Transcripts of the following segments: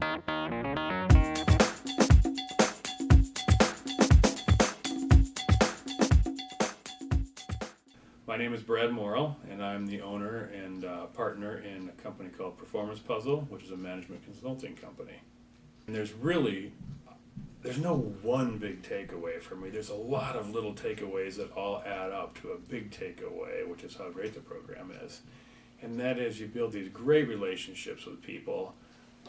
My name is Brad Morrill, and I'm the owner and partner in a company called Performance Puzzle, which is a management consulting company. And there's no one big takeaway for me. There's a lot of little takeaways that all add up to a big takeaway, which is how great the program is. And that is, you build these great relationships with people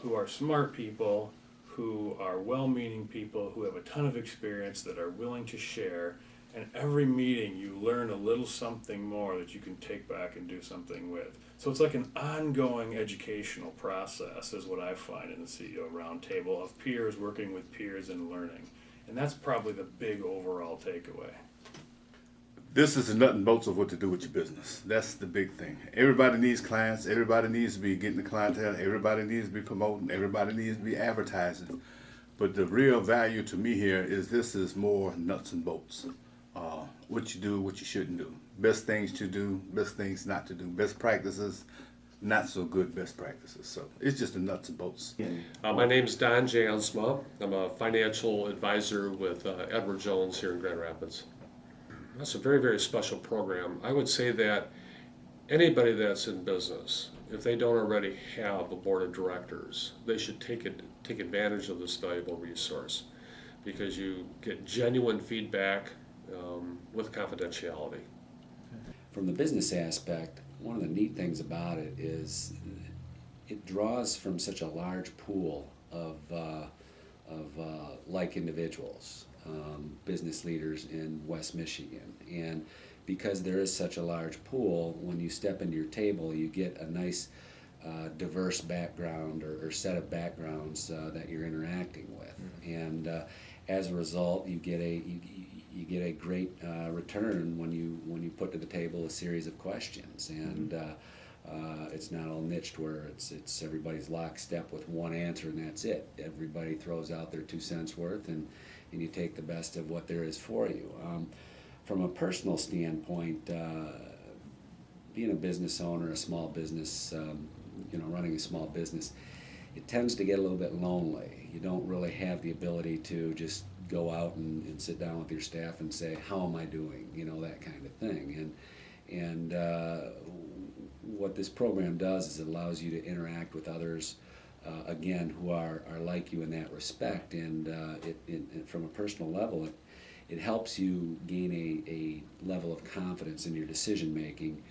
who are smart people, who are well-meaning people, who have a ton of experience, that are willing to share. And every meeting you learn a little something more that you can take back and do something with. So it's like an ongoing educational process is what I find in the CEO Roundtable, of peers working with peers and learning. And that's probably the big overall takeaway. This is the nut and bolts of what to do with your business. That's the big thing. Everybody needs clients. Everybody needs to be getting the clientele. Everybody needs to be promoting. Everybody needs to be advertising. But the real value to me here is this is more nuts and bolts. What you do, what you shouldn't do. Best things to do, best things not to do. Best practices, not so good best practices. So it's just the nuts and bolts. My name's Don Jansma. I'm a financial advisor with Edward Jones here in Grand Rapids. That's a very, very special program. I would say that anybody that's in business, if they don't already have a board of directors, they should take advantage of this valuable resource, because you get genuine feedback with confidentiality. From the business aspect, one of the neat things about it is it draws from such a large pool of like individuals, business leaders in West Michigan. And because there is such a large pool, when you step into your table, you get a nice diverse background or set of backgrounds that you're interacting with. And as a result, you get a great return when you put to the table a series of questions, and it's not all niched where it's everybody's lockstep with one answer and that's it. Everybody throws out their 2 cents worth, and you take the best of what there is for you. From a personal standpoint, being a business owner, a small business, running a small business, it tends to get a little bit lonely. You don't really have the ability to just go out and sit down with your staff and say, how am I doing? That kind of thing. And what this program does is it allows you to interact with others, again, who are like you in that respect. And from a personal level, it helps you gain a level of confidence in your decision making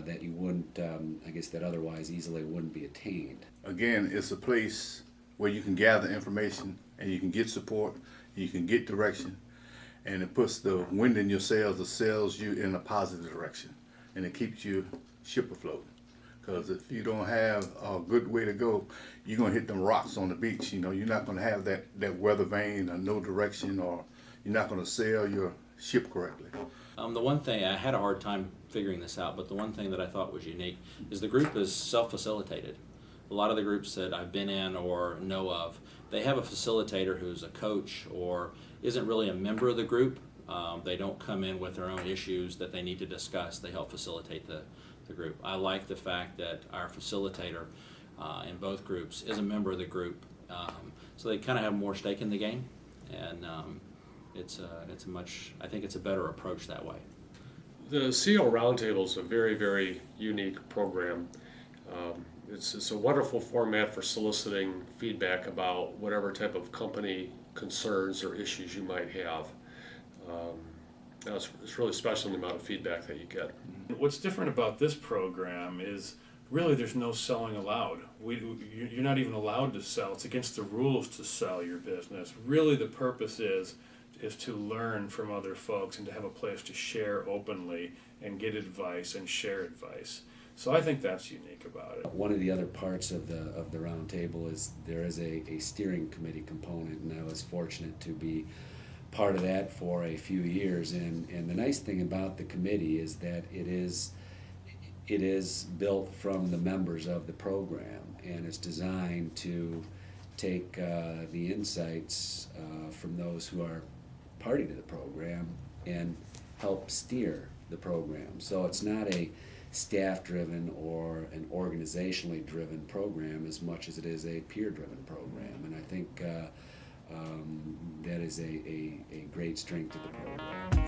that you wouldn't, that otherwise easily wouldn't be attained. Again, it's a place where you can gather information and you can get support, and you can get direction, and it puts the wind in your sails, it sails you in a positive direction, and it keeps your ship afloat. Because if you don't have a good way to go, you're going to hit them rocks on the beach. You're not going to have that weather vane or no direction, or you're not going to sail your ship correctly. The one thing, I had a hard time figuring this out, but the one thing that I thought was unique is the group is self-facilitated. A lot of the groups that I've been in or know of, they have a facilitator who's a coach or isn't really a member of the group. They don't come in with their own issues that they need to discuss. They help facilitate the group. I like the fact that our facilitator in both groups is a member of the group, so they kind of have more stake in the game, and I think it's a better approach that way. The CEO Roundtable is a very, very unique program. It's a wonderful format for soliciting feedback about whatever type of company concerns or issues you might have. It's really special, the amount of feedback that you get. What's different about this program is really there's no selling allowed. You're not even allowed to sell. It's against the rules to sell your business. Really the purpose is to learn from other folks and to have a place to share openly and get advice and share advice. So I think that's unique about it. One of the other parts of the roundtable is there is a steering committee component, and I was fortunate to be part of that for a few years. And the nice thing about the committee is that it is built from the members of the program, and it's designed to take the insights from those who are party to the program and help steer the program. So it's not a staff-driven or an organizationally driven program as much as it is a peer-driven program. And I think that is a great strength of the program.